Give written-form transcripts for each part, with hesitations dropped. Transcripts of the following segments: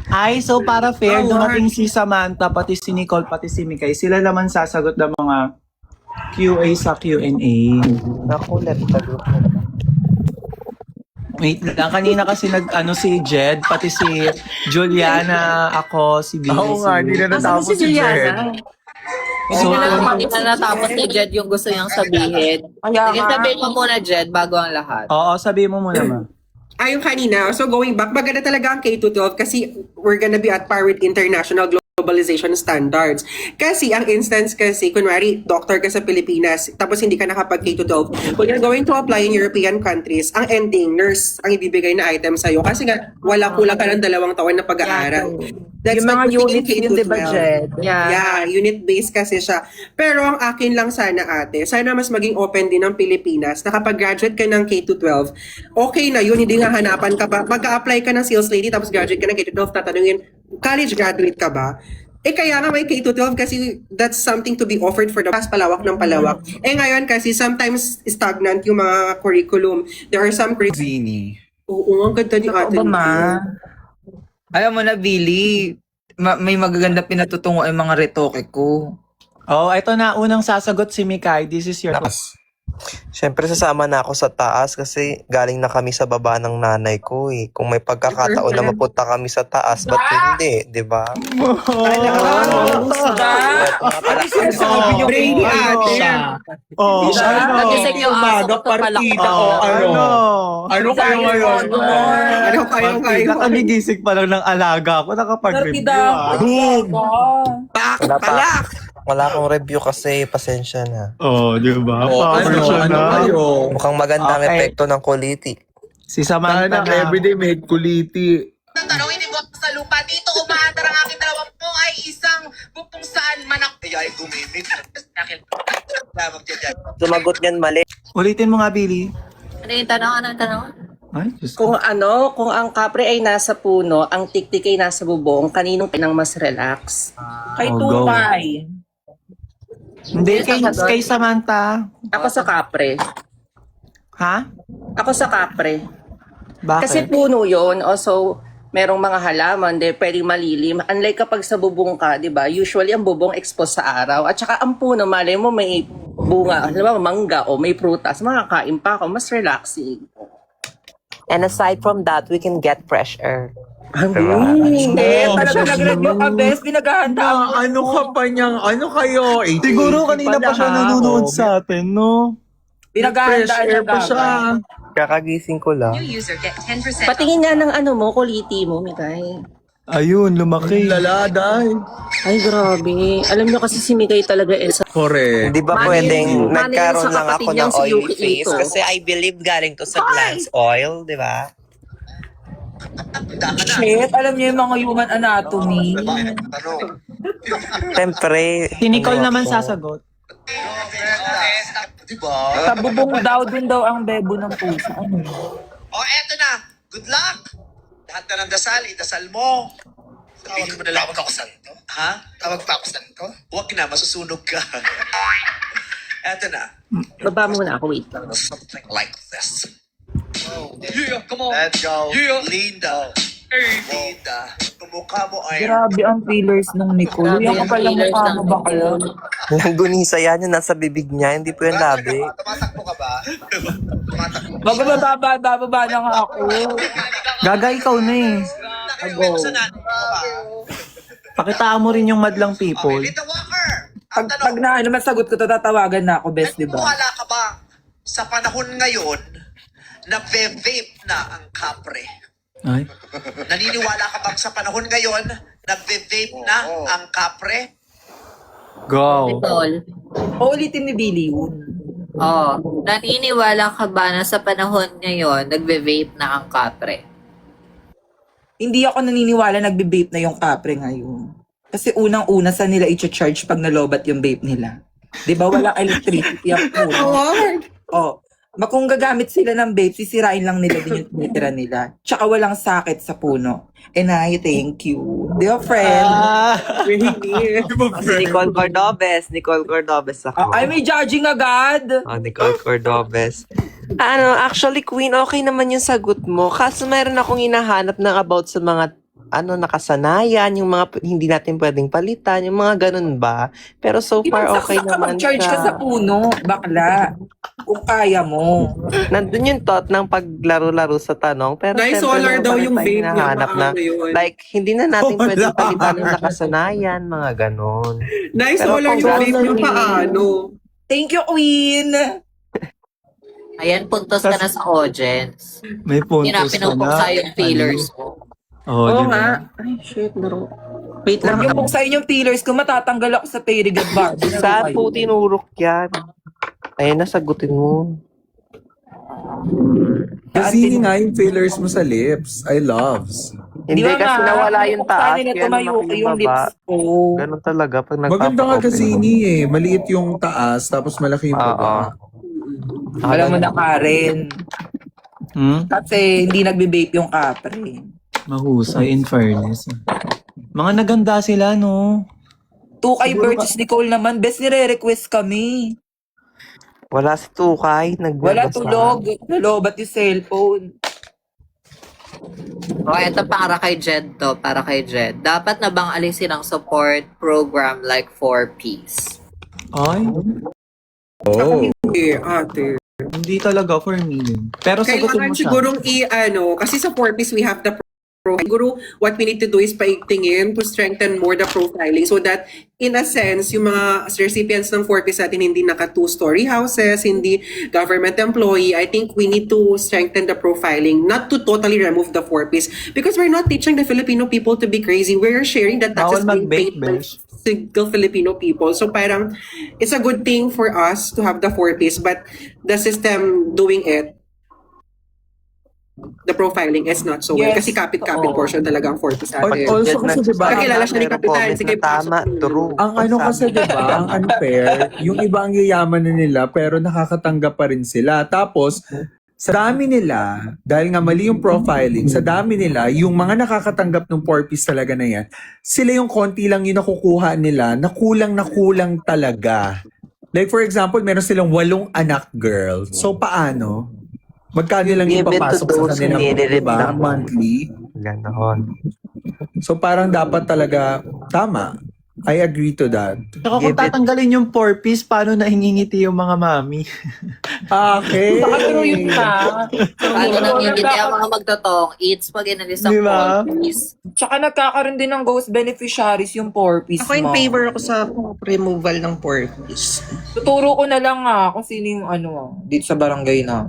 Ay, so para fair, dumating si Samantha, pati si Nicole, pati si Mikay. Sila naman sasagot ng mga QA sa Q&A. Naku, let the group. Wait lang, kanina kasi si Jed, pati si Juliana, ako, si Billy. Oo nga, hindi na natapos si Jed. So, Hindi na natapos ni Jed yung gusto niyang sabihin. Sige, sabihin mo muna, Jed, bago ang lahat. oo, sabihin mo muna, ma. Yung kanina, so going back, maganda talaga ang K-12 kasi we're gonna be at par with international globalization standards. Kasi ang instance kasi, kunwari, doctor ka sa Pilipinas, tapos hindi ka nakapag K-12, when you're going to apply in European countries, ang ending, nurse ang ibibigay na item sa'yo. Kasi nga, kulang ka ng 2 taon na pag-aaral. That's Yung mga like unit K-12. yun, di ba, Jed? Yeah, unit-based kasi siya. Pero ang akin lang sana, ate, sana mas maging open din ng Pilipinas na kapag graduate ka ng K-12, okay na yun, hindi nga hanapan ka pa. Mag-a-apply ka ng sales lady, tapos graduate ka ng K-12, tatanungin, college graduate ka ba? Kaya nga may K-12 kasi that's something to be offered for the past palawak ng palawak. Ngayon kasi sometimes stagnant yung mga curriculum. There are some Zini. Oo, ang ganda ni ate. Alam mo na, Billy, may magaganda pinatutungo ang mga retoke ko. Oh, ito na, unang sasagot si Mikay. This is your... Siyempre, sasama na ako sa taas kasi galing na kami sa baba ng nanay ko eh. Kung may pagkakataon na mapunta kami sa taas, ba't hindi, di ba? Brainy ate. Oh, Nagising yung Umaga, partida o ano? Ano kayo ngayon? Ano kayo? Nakamigising pa lang ng alaga ko, nakapag-review. Boom! Wala akong review kasi pasensya na. Oh, di ba? Ano kayo? Mukhang maganda ang Okay. epekto ng kuliti. Si Samantha Sana na. everyday may kuliti. Tanong, hindi mo sa lupa. Dito umaandar ang aking dalawang po ay isang kung saan manak. Ay, gumimik. Sumagot niyan mali. Ulitin mo nga, Billy. Ano yung tanong? Ano yung tanong? Ay, Diyos ko. Kung ang kapre ay nasa puno, ang tiktik ay nasa bubong, kaninong pinang mas relax? Kay Oh, go. Tupay. Hindi, kay Samantha. Ako sa kapre. Ha? Ako sa kapre. Bakit? Kasi puno yon, also merong mga halaman, pwedeng malilim. Unlike kapag sa bubong ka, di ba? Usually ang bubong exposed sa araw. At saka ang puno, malay mo may bunga, alam mo, mangga o may prutas, makakain pa ako, mas relaxing. And aside from that, we can get fresh air. Talaga nag-review ka, best. Pinaghahanda ako. Ano ka pa niyang, ano kayo? Siguro kanina pa siya nanonood sa atin, no? Pinaghahandaan Fresh air niya pa siya. Kakagising ko lang. Patingin nga ng ano mo, kuliti mo, Mikay. Ayun, lumaki. Laladay. Ay, grabe. Alam nyo kasi si Mikay talaga Correct. Hindi ba Manil- pwedeng manil nagkaroon sa lang kapatid ako niyang ng si oily Yuki face? Ito. Kasi I believe galing to sa Glance Oil, di ba? Shit, alam niyo yung mga human anatomy. Siyempre. Si Nicole ano naman ako, sasagot. Diba? Sa bubong daw, dun daw ang bebo ng puso. Ano? Eto na. Good luck. Lahat na ng dasal, idasal mo. Sabihin mo na lang. Tawag ako santo? Ha? Tawag pa ako santo? Huwag na, masusunog ka. Eto na. Baba muna ako, wait lang. Something like this. Yeah, come on. Let's go. Yeah. Linda. Linda. Kumukha mo ay... Grabe ang feelers nung Nicole. Yung kapal lang mukha mo ba kayo? Yung gunisa yan, yung nasa bibig niya, hindi po yung labi. Tumatakbo ka ba? Tumatakbo. Bababa na nga ako. Gaga, ikaw na eh. Go. Sa nanay mo ba? Pakitaan mo rin yung madlang people. Linda Walker. Pag na ano, masagot ko to, tatawagan na ako, best, di ba? Wala ka ba sa panahon ngayon nagve-vape na ang kapre? Ay. Naniniwala ka bang sa panahon ngayon nagve-vape na ang kapre? Go. Nicole. Ulitin ni Billy yun. Oh, naniniwala ka ba na sa panahon ngayon, nagve-vape na ang kapre? Hindi ako naniniwala nagbe-vape na yung kapre ngayon. Kasi unang-una sa nila i-charge pag nalobat yung vape nila. Di ba walang electricity ang puno? Oh, kung gagamit sila ng vape, sisirain lang nila din yung tinitira nila. Tsaka walang sakit sa puno. And I thank you. Di ba, friend? Si Nicole Cordobes ako. Ay, may judging agad. Nicole Cordobes. Actually, Queen, okay naman yung sagot mo. Kaso meron akong hinahanap na about sa mga nakasanayan, yung mga hindi natin pwedeng palitan, yung mga ganun ba? Pero so far, okay Saksak ka naman mag-charge ka sa siya. puno, bakla. Kung kaya mo. Nandun yung thought ng paglaro-laro sa tanong, pero Dahil syempre solar meron daw pa rin yung tayong vape niya. hinahanap na, Paano yun? like, hindi na natin Solar. pwedeng palitan yung nakasanayan, mga ganun. Dahil Pero solar yung vape niya. congrats. Paano? Thank you, Queen! Ayan, puntos ka na sa audience. May puntos ka Pinapinupuksa na. yung feelers mo. Oh, Oo di ba? nga. Ay, shit, bro. Wait Huwag lang. niyo buksan yung pillars ko, matatanggal ako sa Perigat Bar. Saan po tinurok yan? Ayun, nasagutin mo. Kasi nga yung fillers mo sa lips. I loves. Hindi Di ba kasi nga, nawala yung taas, nila kaya tumayo lumaki yung yung lips baba. ko. Ganun talaga pag Maganda nga nagpapa-open. kasi maliit yung taas tapos malaki yung Oo. baba. Alam mo na, Karen. Kasi hindi nagbe-vape yung kapre. Mahusay, in fairness. Mga naganda sila, no? Tukay Burgess Nicole naman, best nire-request kami. Wala si Tukay. Wala tulog. Nalobat yung cellphone. O, eto para kay Jed to. Para kay Jed. Dapat na bang alisin ang support program like 4Ps? Ay, Oh. Hindi, ate. hindi talaga for me. Pero sagutin Kailangan mo siya. sigurong kasi sa 4Ps we have the siguro what we need to do is paigtingin to strengthen more the profiling so that in a sense yung mga recipients ng 4Ps natin hindi naka two-story houses, hindi government employee. I think we need to strengthen the profiling, not to totally remove the 4Ps because we're not teaching the Filipino people to be crazy. We're sharing that taxes Bawal being paid mag-bake, by besh. single Filipino people. So parang it's a good thing for us to have the 4Ps but the system doing it, the profiling is not so well. Yes, Kasi kapit-kapit oo. portion talaga ang 4Ps But natin. also kasi diba, Kakilala siya ni Kapitan. Sige, tama, pasok. true. ang ano kasi diba, ang unfair, yung iba ang yayaman na nila pero nakakatanggap pa rin sila. Tapos, sa dami nila, dahil nga mali yung profiling, sa dami nila, yung mga nakakatanggap ng 4Ps talaga na yan, sila yung konti lang yung nakukuha nila na kulang talaga. Like for example, meron silang 8 anak girl. So paano? Magkano lang yung Give it to papasok sa those who kanila, needed it diba? naman. Monthly. Ganon. So parang dapat talaga, tama. I agree to that. Saka Give kung tatanggalin yung 4-piece, paano nahingingiti yung mga mami? Okay. Pero yun na. Paano nang hindi ang mga magtotong, it's pag inalis ang Di ba? 4Ps. Tsaka nagkakaroon din ng ghost beneficiaries yung 4Ps Ako in mo. favor ako sa removal ng 4Ps. Tuturo ko na lang kung sino yung dito sa barangay na.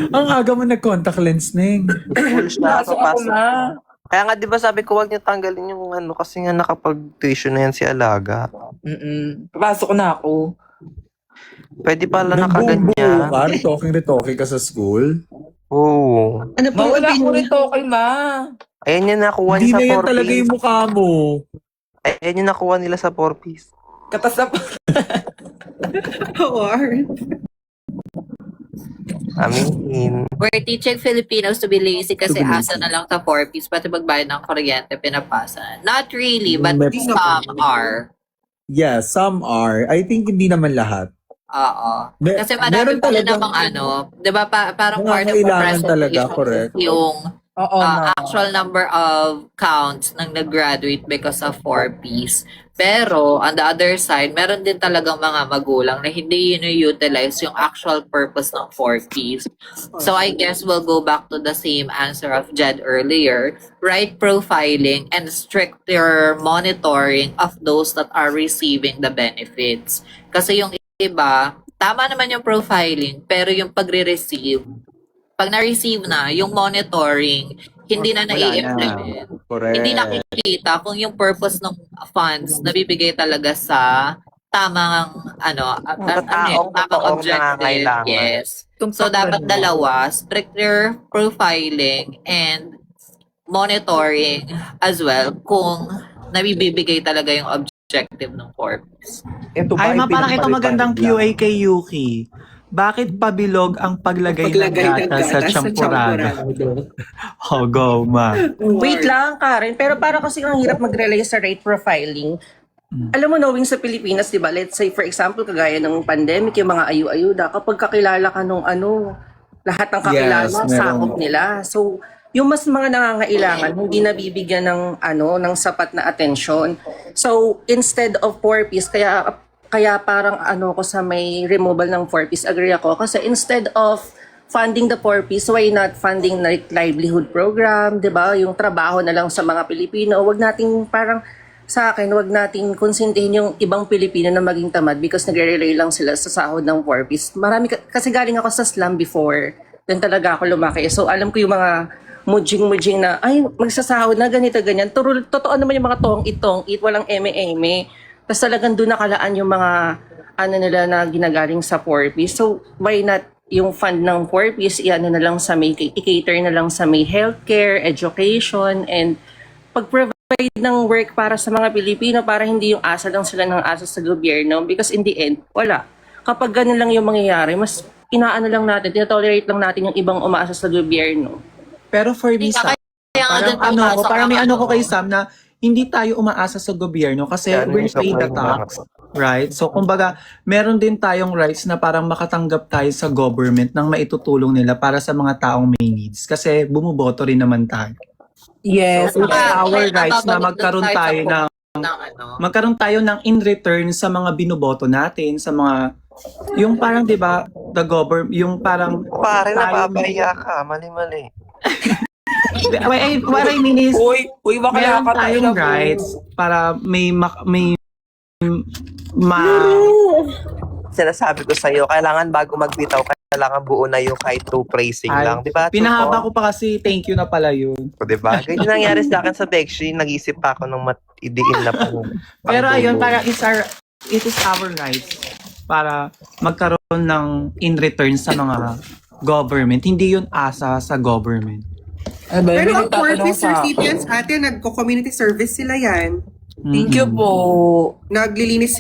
Ang aga mo nag-contact lens, Neng. Full siya, Pasok ako papasok. na. Kaya nga, di ba sabi ko, huwag niyo tanggalin yung kasi nga nakapag-tuition na yan si Alaga. Papasok na ako. Pwede pala Nagbubuo nakaganyan. ka, retoking ka sa school. Oo. Ano po Mawala ko rin to kay ma. Ayan yung nakuha Hindi niya na sa yan 4 talaga piece. yung mukha mo. Ayan yung nakuha nila sa 4 piece. Katas na Or, I mean, We're teaching Filipinos to be lazy kasi asa na lang sa 4Ps, pati magbayad ng kuryente, pinapasa. Not really, but May- some are. Yeah, some are. I think hindi naman lahat. Oo. Me- Kasi marami meron pala talagang- namang di ba parang Mga part of the kailangan talaga, presentation correct. yung Oo, ma. actual number of counts ng nag-graduate because of 4Ps. Pero, on the other side, meron din talagang mga magulang na hindi utilize yung actual purpose ng 4Ps. So, I guess we'll go back to the same answer of Jed earlier. Right profiling and stricter monitoring of those that are receiving the benefits. Kasi yung iba, tama naman yung profiling, pero yung pagre-receive, pag na-receive na, yung monitoring, hindi na Wala nai-implement. Correct. Hindi nakikita kung yung purpose ng funds nabibigay talaga sa tamang taong totoong objective. nangangailangan. Yes. So dapat dalawa, stricter profiling and monitoring as well kung nabibigay talaga yung objective ng corpus. Ay, parang ito magandang QA kay Yuki. Bakit pabilog ang paglagay ng gata sa champurado? Oh, go, ma. Wait lang, Karen. Pero para kasi ang hirap mag-rely sa rate profiling. Alam mo, knowing sa Pilipinas, di ba, let's say, for example, kagaya ng pandemic, yung mga ayu-ayuda, kapag kakilala ka nung lahat ng kakilala, Yes, meron. sakop nila. So, yung mas mga nangangailangan hindi nabibigyan ng sapat na atensyon. So instead of 4-piece, kaya parang ko sa may removal ng 4-piece, agree ako. Kasi instead of funding the 4-piece, why not funding like livelihood program, 'di ba? Yung trabaho na lang sa mga Pilipino. Wag nating sa akin, wag nating konsintihin yung ibang Pilipino na maging tamad because nagre-rely lang sila sa sahod ng 4-piece. Marami kasi galing ako sa slum before. Doon talaga ako lumaki. So alam ko yung mga mujing na ay magsasahod na ganito ganyan. Totoo naman yung mga itong walang eme-eme. Tapos talagang doon nakalaan yung mga nila na ginagaling sa 4-piece. So why not yung fund ng 4-piece, na lang sa may, i-cater na lang sa may healthcare, education, and pag-provide ng work para sa mga Pilipino para hindi yung asa lang sila ng asa sa gobyerno because in the end, wala. Kapag ganun lang yung mangyayari, mas inaano lang natin, tinatolerate lang natin yung ibang umaasa sa gobyerno. Pero for me, Sam, parang may ko kay Sam na hindi tayo umaasa sa gobyerno kasi we're paid the tax. Right? So, kumbaga, meron din tayong rights na parang makatanggap tayo sa government ng maitutulong nila para sa mga taong may needs. Kasi bumuboto rin naman tayo. Yes. So, it's our rights na magkaroon tayo ng in return sa mga binoboto natin, sa mga, yung parang, di ba, the government, yung parang... Pare, napapahiya ka. Mali-mali. What I mean is, Uy, baka meron nakakatayo tayong na po. rights para Sinasabi ko sa'yo, kailangan bago magbitaw, kailangan buo na yung kahit 2 praising lang. Di ba? Pinahaba ko pa kasi thank you na pala yun. Di ba? Ganyan nangyari sa akin sa Bekshi. Nag-isip pa ako ng idiin na po. Pero ayun, para it is our rights para magkaroon ng in return sa mga government. Hindi yun asa sa government. Pero ang 4-piece recipients, ate, nagko-community service sila yan. Thank you po. Naglilinis sila